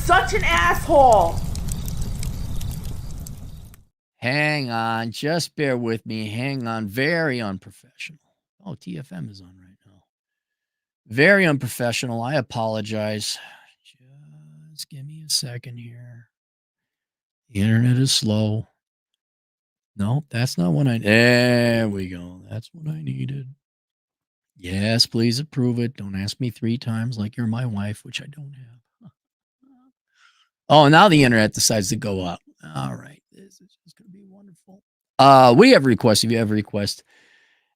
such an asshole. Hang on. Just bear with me. Hang on. Very unprofessional. Oh, TFM is on right now. Very unprofessional. I apologize. Just give me a second here. The internet is slow. No, that's not what I. There we go. That's what I needed. Yes, please approve it. Don't ask me 3 times like you're my wife, which I don't have. Oh, now the internet decides to go up. All right. This is just going to be wonderful. We have requests. If you have a request,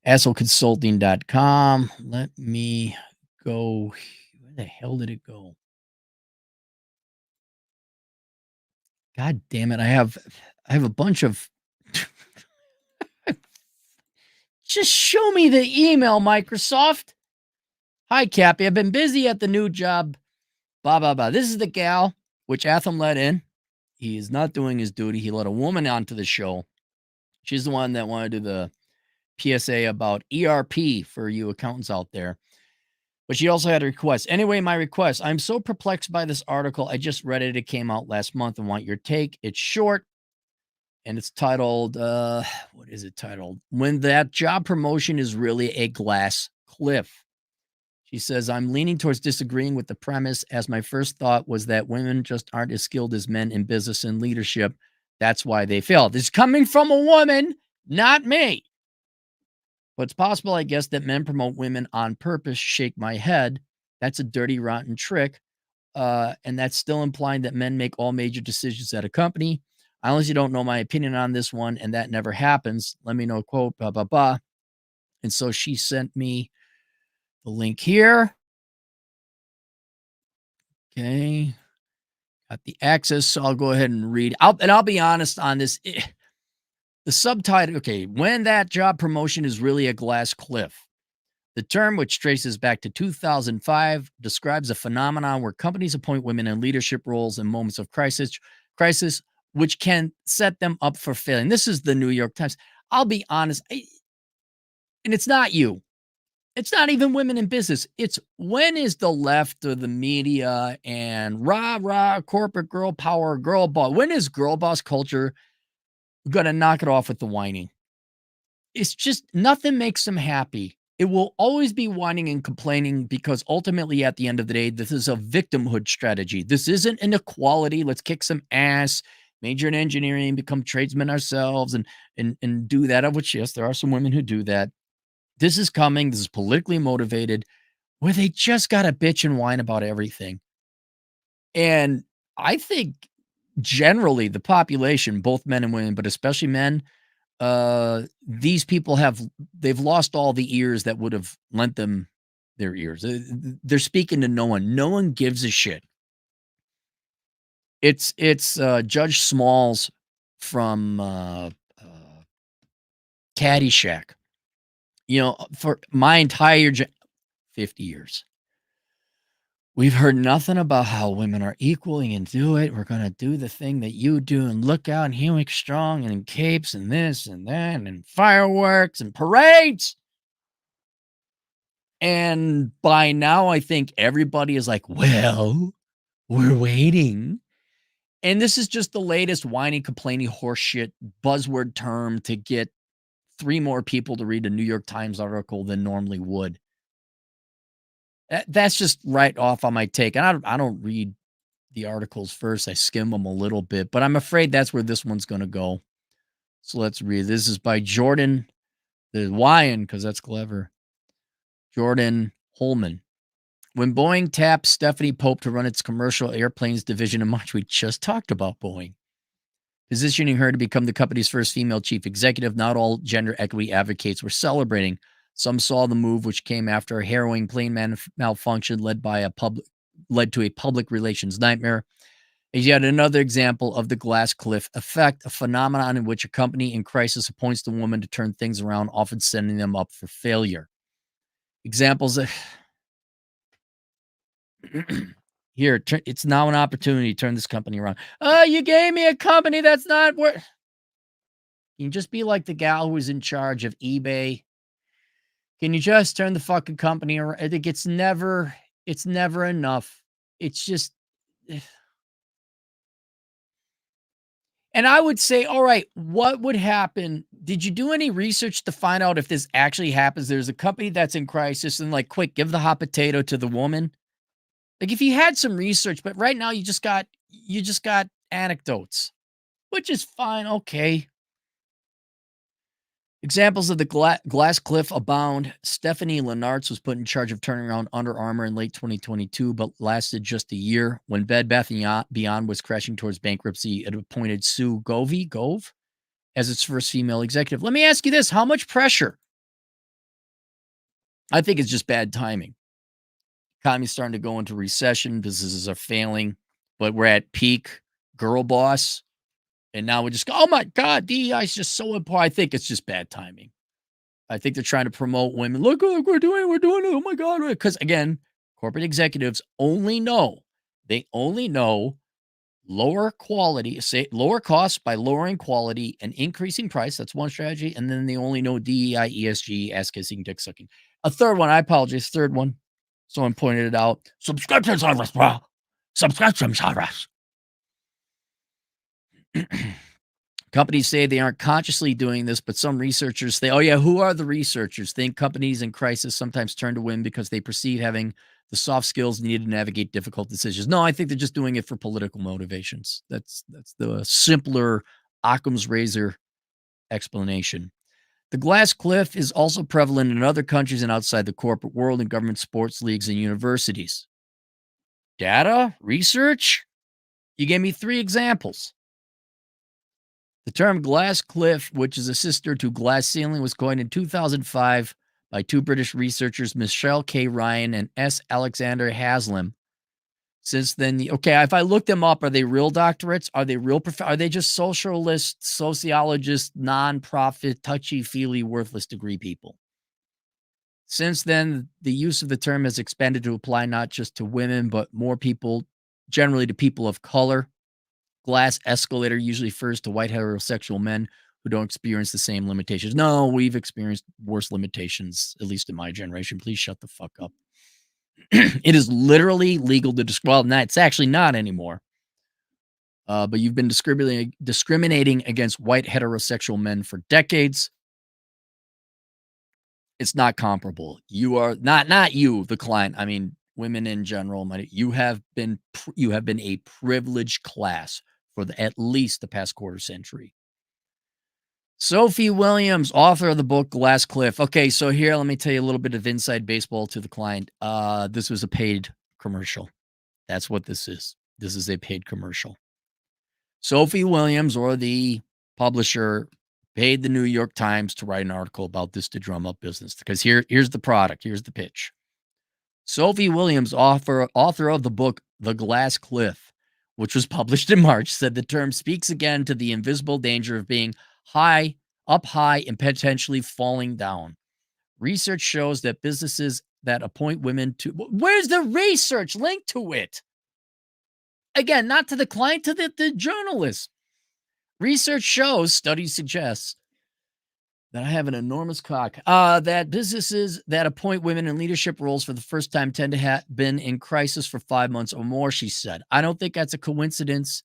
assholeconsulting.com. Let me go. Where the hell did it go? God damn it. I have a bunch of. Just show me the email, Microsoft. Hi, Cappy. I've been busy at the new job. Blah, blah, blah. This is the gal which Atham let in. He is not doing his duty. He let a woman onto the show. She's the one that wanted to do the PSA about ERP for you accountants out there. But she also had a request. Anyway, my request. I'm so perplexed by this article. I just read it. It came out last month and want your take. It's short. And it's titled, what is it titled? When that job promotion is really a glass cliff. She says, I'm leaning towards disagreeing with the premise, as my first thought was that women just aren't as skilled as men in business and leadership. That's why they failed. It's coming from a woman, not me. But it's possible, I guess, that men promote women on purpose. Shake my head. That's a dirty, rotten trick. And that's still implying that men make all major decisions at a company. I honestly don't know my opinion on this one, and that never happens. Let me know, quote, blah, blah, blah. And so she sent me the link here. Okay. Got the access, so I'll go ahead and read. I'll be honest on this. The subtitle, okay, when that job promotion is really a glass cliff. The term, which traces back to 2005, describes a phenomenon where companies appoint women in leadership roles in moments of crisis, which can set them up for failing. This is the New York Times. I'll be honest, and it's not you. It's not even women in business. It's when is the left or the media and rah, corporate girl power, girl boss. When is girl boss culture going to knock it off with the whining? It's just nothing makes them happy. It will always be whining and complaining because ultimately at the end of the day, this is a victimhood strategy. This isn't an equality. Let's kick some ass, major in engineering, become tradesmen ourselves and do that, of which, yes, there are some women who do that. This is coming. This is politically motivated where they just got to bitch and whine about everything. And I think generally the population, both men and women, but especially men, these people they've lost all the ears that would have lent them their ears. They're speaking to no one. No one gives a shit. It's Judge Smalls from Caddyshack. You know, for my entire 50 years, we've heard nothing about how women are equally and do it. We're going to do the thing that you do and look out and Hewick strong and in capes and this and that and fireworks and parades. And by now, I think everybody is like, well, we're waiting. And this is just the latest whiny, complaining horseshit buzzword term to get 3 more people to read a New York Times article than normally would. That's just right off on my take. And I don't read the articles first. I skim them a little bit, but I'm afraid that's where this one's going to go. So let's read. This is by Jordan, the Wyan, because that's clever. Jordan Holman. When Boeing tapped Stephanie Pope to run its commercial airplanes division in March, we just talked about Boeing, positioning her to become the company's first female chief executive. Not all gender equity advocates were celebrating. Some saw the move, which came after a harrowing plane malfunction led to a public relations nightmare, is yet another example of the glass cliff effect, a phenomenon in which a company in crisis appoints the woman to turn things around, often setting them up for failure. Examples of here, it's now an opportunity to turn this company around. Oh, you gave me a company that's not worth. You can just be like the gal who was in charge of eBay. Can you just turn the fucking company around? I think it's never enough. It's just And I would say, all right, what would happen? Did you do any research to find out if this actually happens? There's a company that's in crisis and like, quick, give the hot potato to the woman. Like if you had some research, but right now you just got anecdotes, which is fine. Okay. Examples of the glass cliff abound. Stephanie Lenartz was put in charge of turning around Under Armour in late 2022, but lasted just a year. When Bed Bath& Beyond was crashing towards bankruptcy, it appointed Sue Gove as its first female executive. Let me ask you this: how much pressure? I think it's just bad timing. Economy's starting to go into recession. Businesses are failing, but we're at peak girl boss, and now we just go, "Oh my God, DEI is just so important." I think it's just bad timing. I think they're trying to promote women. Look, we're doing it. Oh my God. Because again, corporate executives they only know lower quality, say lower costs by lowering quality and increasing price. That's one strategy. And then they only know DEI, ESG, ass kissing, dick sucking. A third one, I apologize. Third one. Someone pointed it out. Subscription service, bro. Subscription service. Companies say they aren't consciously doing this, but some researchers say, oh, yeah, who are the researchers? Think companies in crisis sometimes turn to women because they perceive having the soft skills needed to navigate difficult decisions. No, I think they're just doing it for political motivations. That's the simpler Occam's razor explanation. The glass cliff is also prevalent in other countries and outside the corporate world in government, sports leagues, and universities. Data? Research? You gave me 3 examples. The term glass cliff, which is a sister to glass ceiling, was coined in 2005 by 2 British researchers, Michelle K. Ryan and S. Alexander Haslam. Since then, okay, if I look them up, are they real doctorates? Are they real? Are they just socialists, sociologists, nonprofit, touchy-feely, worthless degree people? Since then, the use of the term has expanded to apply not just to women, but more people, generally to people of color. Glass escalator usually refers to white heterosexual men who don't experience the same limitations. No, we've experienced worse limitations, at least in my generation. Please shut the fuck up. It is literally legal to well, no, it's actually not anymore. But you've been discriminating against white heterosexual men for decades. It's not comparable. You are not you, the client. I mean, women in general. You have been a privileged class for at least the past quarter century. Sophie Williams, author of the book Glass Cliff. Okay, so here, let me tell you a little bit of inside baseball to the client. This was a paid commercial. That's what this is. This is a paid commercial. Sophie Williams, or the publisher, paid the New York Times to write an article about this to drum up business. Because here's the product. Here's the pitch. Sophie Williams, author of the book The Glass Cliff, which was published in March, said the term speaks again to the invisible danger of being up high, and potentially falling down. Research shows that businesses that appoint women to where's the research linked to it? Again, not to the client, to the journalist. Research shows, studies suggest that I have an enormous cock. That businesses that appoint women in leadership roles for the first time tend to have been in crisis for 5 months or more, she said. I don't think that's a coincidence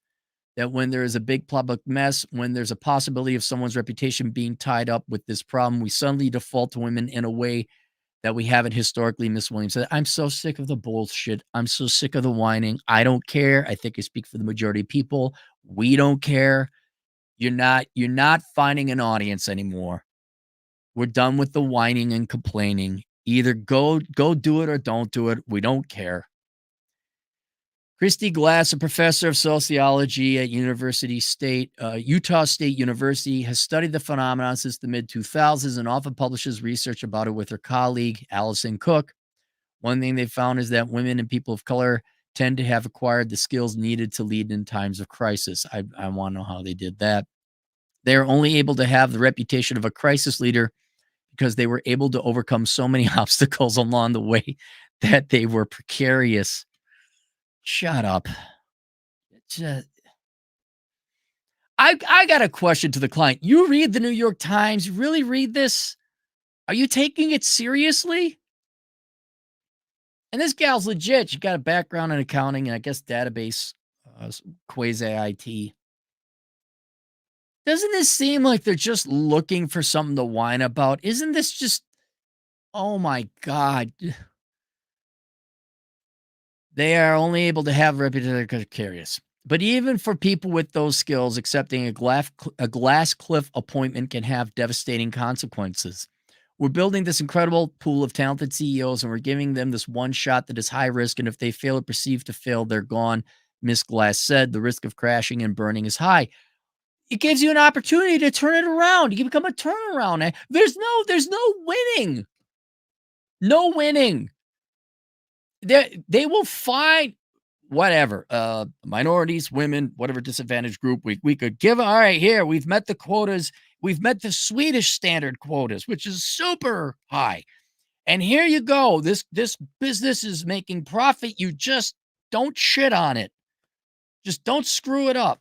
that when there is a big public mess, when there's a possibility of someone's reputation being tied up with this problem, we suddenly default to women in a way that we haven't historically. Miss Williams said, I'm so sick of the bullshit. I'm so sick of the whining. I don't care. I think I speak for the majority of people. We don't care. You're not finding an audience anymore. We're done with the whining and complaining. Either go do it or don't do it. We don't care. Christy Glass, a professor of sociology at Utah State University, has studied the phenomenon since the mid-2000s and often publishes research about it with her colleague, Allison Cook. One thing they found is that women and people of color tend to have acquired the skills needed to lead in times of crisis. I want to know how they did that. They are only able to have the reputation of a crisis leader because they were able to overcome so many obstacles along the way that they were precarious. Shut up. Just, I got a question to the client. You read the New York Times, you really read this? Are you taking it seriously? And this gal's legit. She got a background in accounting and I guess database, quasi IT. Doesn't this seem like they're just looking for something to whine about? Isn't this just, oh my God. They are only able to have reputation because they're curious. But even for people with those skills, accepting a glass cliff appointment can have devastating consequences. We're building this incredible pool of talented CEOs, and we're giving them this one shot that is high risk. And if they fail or perceive to fail, they're gone. Miss Glass said the risk of crashing and burning is high. It gives you an opportunity to turn it around. You can become a turnaround. There's no winning. No winning. They will find whatever, minorities, women, whatever disadvantaged group we could give. All right, here we've met the quotas. We've met the Swedish standard quotas, which is super high. And here you go. This business is making profit. You just don't shit on it. Just don't screw it up.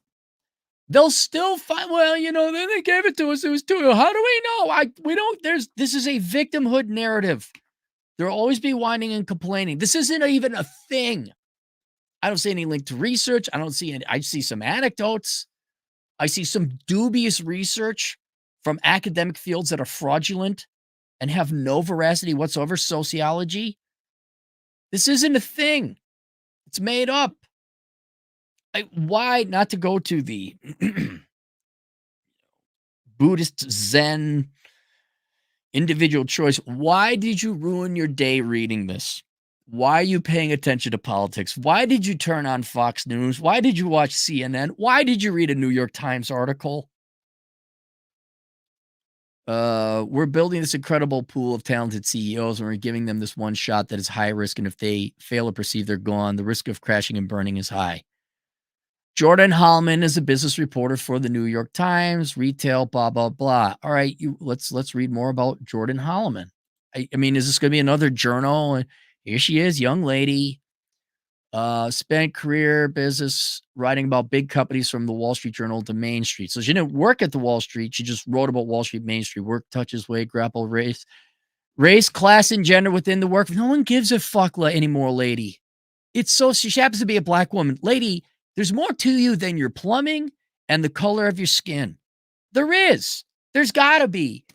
They'll still find. Well, then they gave it to us. It was too. How do we know? We don't. This is a victimhood narrative. There'll always be whining and complaining. This isn't even a thing. I don't see any link to research. I don't see any. I see some anecdotes. I see some dubious research from academic fields that are fraudulent and have no veracity whatsoever. Sociology. This isn't a thing. It's made up. Why not to go to the Buddhist Zen individual choice? Why did you ruin your day reading this? Why are you paying attention to politics? Why did you turn on Fox News? Why did you watch CNN? Why did you read a New York Times article? We're building this incredible pool of talented CEOs, and we're giving them this one shot that is high risk. And if they fail to perceive they're gone, the risk of crashing and burning is high. Jordan Hallman is a business reporter for the New York Times, retail, blah, blah, blah. All right, let's read more about Jordan Hallman. I mean, is this going to be another journal? And here she is, young lady, spent career business writing about big companies from the Wall Street Journal to Main Street. So she didn't work at the Wall Street. She just wrote about Wall Street, Main Street, work, touches, weight, grapple, race, class, and gender within the work. No one gives a fuck anymore, lady. She happens to be a black woman. Lady, there's more to you than your plumbing and the color of your skin. There is. There's got to be.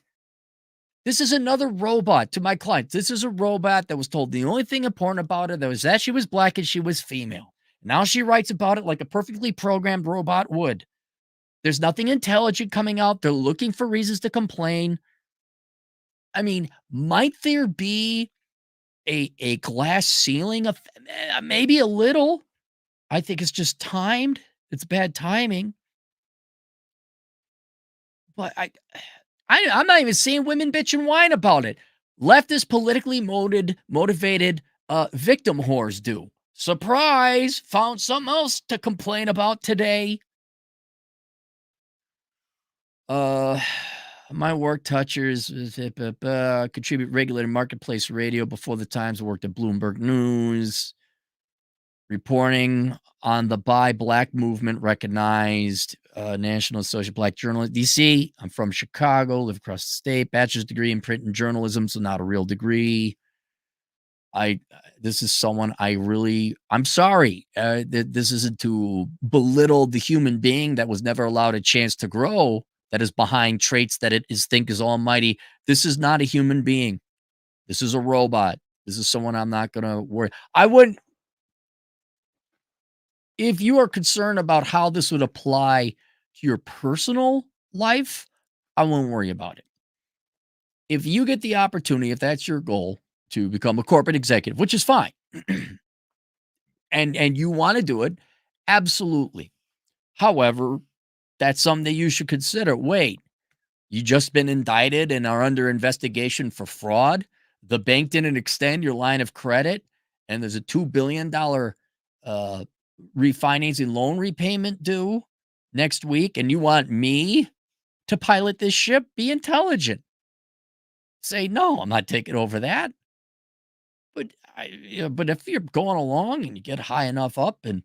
This is another robot to my clients. This is a robot that was told the only thing important about her was that she was black and she was female. Now she writes about it like a perfectly programmed robot would. There's nothing intelligent coming out. They're looking for reasons to complain. I mean, might there be a glass ceiling? Maybe a little. I think it's just timed. It's bad timing. But I'm not even seeing women bitch and whine about it. Leftist politically motivated victim whores do. Surprise! Found something else to complain about today. My work touches contribute regulated marketplace radio. Before the Times, I worked at Bloomberg News. Reporting on the Buy Black movement, recognized National Association of Black Journalists, DC. I'm from Chicago, live across the state, bachelor's degree in print and journalism, so not a real degree. This is someone I'm sorry. This isn't to belittle the human being that was never allowed a chance to grow, that is behind traits that it think is almighty. This is not a human being. This is a robot. This is someone I'm not going to worry. I wouldn't. If you are concerned about how this would apply to your personal life, I won't worry about it. If you get the opportunity, if that's your goal, to become a corporate executive, which is fine, and you want to do it, absolutely. However, that's something that you should consider. Wait, you just been indicted and are under investigation for fraud. The bank didn't extend your line of credit, and there's a $2 billion refinancing loan repayment due next week, and you want me to pilot this ship? Be intelligent. Say, no, I'm not taking over that. But if you're going along and you get high enough up and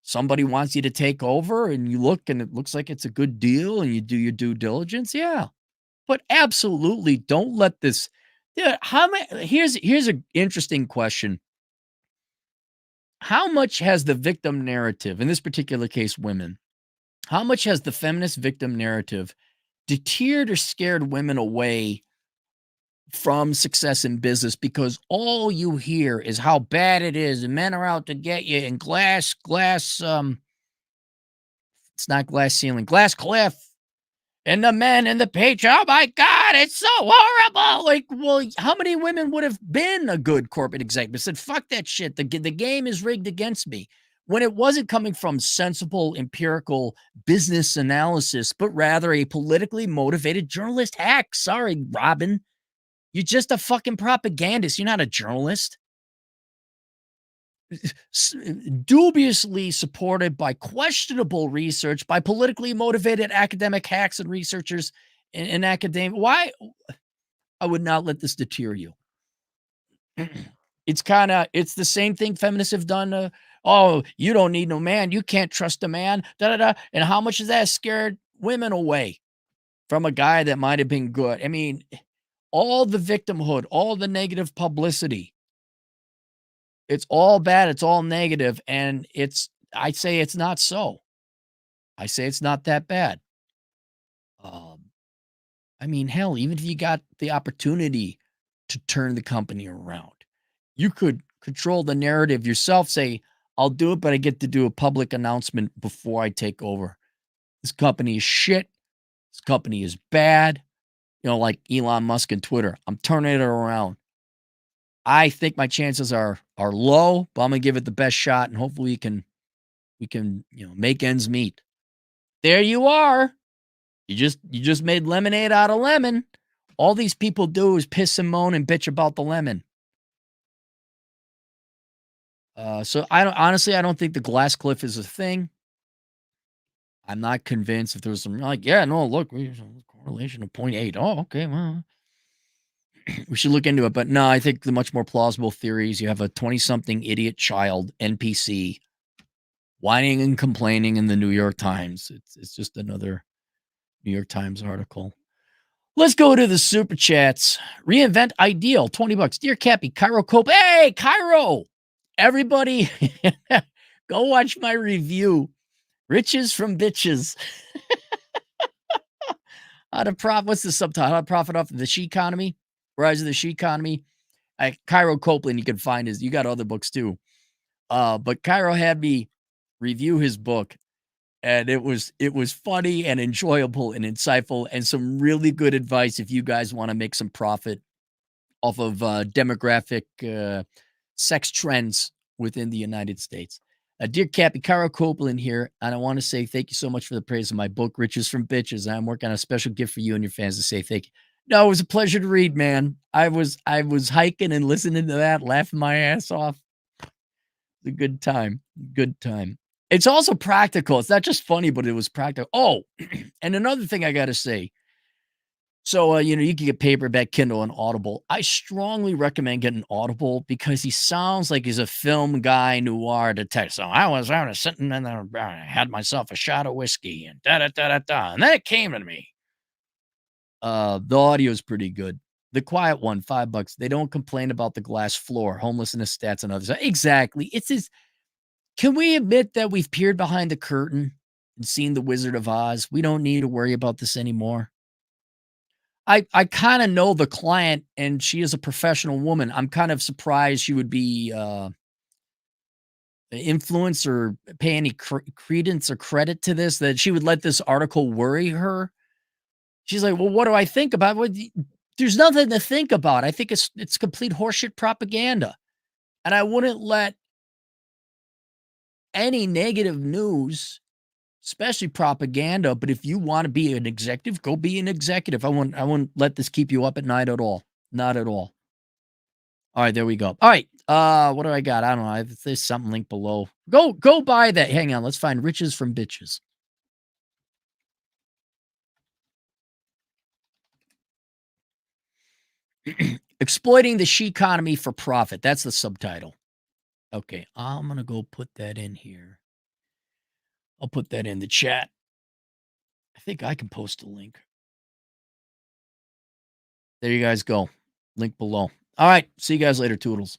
somebody wants you to take over and you look and it looks like it's a good deal and you do your due diligence, yeah. But absolutely don't let this. Yeah, here's an interesting question. How much has the victim narrative, in this particular case, women, How much has the feminist victim narrative deterred or scared women away from success in business because all you hear is how bad it is and men are out to get you and it's not glass ceiling, glass cliff and the men and the page. Oh my God, it's so horrible. Like, well, how many women would have been a good corporate executive? Said, fuck that shit. The game is rigged against me. When it wasn't coming from sensible, empirical business analysis, but rather a politically motivated journalist hack. Sorry, Robin. You're just a fucking propagandist. You're not a journalist. Dubiously supported by questionable research by politically motivated academic hacks and researchers in academia. Why? I would not let this deter you. It's the same thing feminists have done. Oh, you don't need no man. You can't trust a man. Da da da. And how much has that scared women away from a guy that might have been good? I mean, all the victimhood, all the negative publicity. It's all bad, it's all negative, and I say it's not so. I say it's not that bad. Um, I mean, hell, even if you got the opportunity to turn the company around, you could control the narrative yourself, say, "I'll do it, but I get to do a public announcement before I take over. This company is shit. This company is bad." Like Elon Musk and Twitter. I'm turning it around. I think my chances are low, but I'm gonna give it the best shot, and hopefully we can make ends meet. There you are. You just made lemonade out of lemon. All these people do is piss and moan and bitch about the lemon. So I don't think the glass cliff is a thing. I'm not convinced if there was some like, yeah, no, look, we correlation of 0.8. Oh, okay, well, we should look into it. But no, I think the much more plausible theory is you have a 20-something idiot child NPC whining and complaining in the New York Times. It's just another New York Times article. Let's go to the super chats. Reinvent Ideal, $20. Dear Cappy, Cairo Cope. Hey, Cairo! Everybody, go watch my review. Riches from Bitches. What's the subtitle? How to profit off of the she economy? Rise of the she economy. Cairo Copeland, you can find you got other books too. But Cairo had me review his book. And it was funny and enjoyable and insightful and some really good advice if you guys wanna make some profit off of, demographic, sex trends within the United States. Dear Cappy, Cara Copeland here, and I wanna say thank you so much for the praise of my book, Riches from Bitches. I'm working on a special gift for you and your fans to say thank you. No, it was a pleasure to read, man. I was hiking and listening to that, laughing my ass off. A good time, good time. It's also practical. It's not just funny, but it was practical. Oh, and another thing I gotta say. So, you can get paperback, Kindle, and Audible. I strongly recommend getting Audible because he sounds like he's a film guy, noir detective. So I was sitting in there, I had myself a shot of whiskey and da da da da da, and then it came to me. The audio is pretty good. The Quiet One, $5. They don't complain about the glass floor, homelessness stats, and others. Exactly. It's his. Can we admit that we've peered behind the curtain and seen The Wizard of Oz? We don't need to worry about this anymore. I kinda know the client, and she is a professional woman. I'm kind of surprised she would be, influence or pay any credence or credit to this, that she would let this article worry her. She's like, "Well, what do I think about there's nothing to think about. I think it's complete horseshit propaganda, and I wouldn't let any negative news, especially propaganda, but if you wanna be an executive, go be an executive. I wouldn't let this keep you up at night at all. Not at all. Alright, there we go. Alright, what do I got? I don't know. There's something linked below. Go buy that. Hang on, let's find Riches from Bitches. Exploiting the she economy for profit. That's the subtitle. Okay, I'm gonna go put that in here. I'll put that in the chat. I think I can post a link. There you guys go. Link below. Alright, see you guys later, Toodles.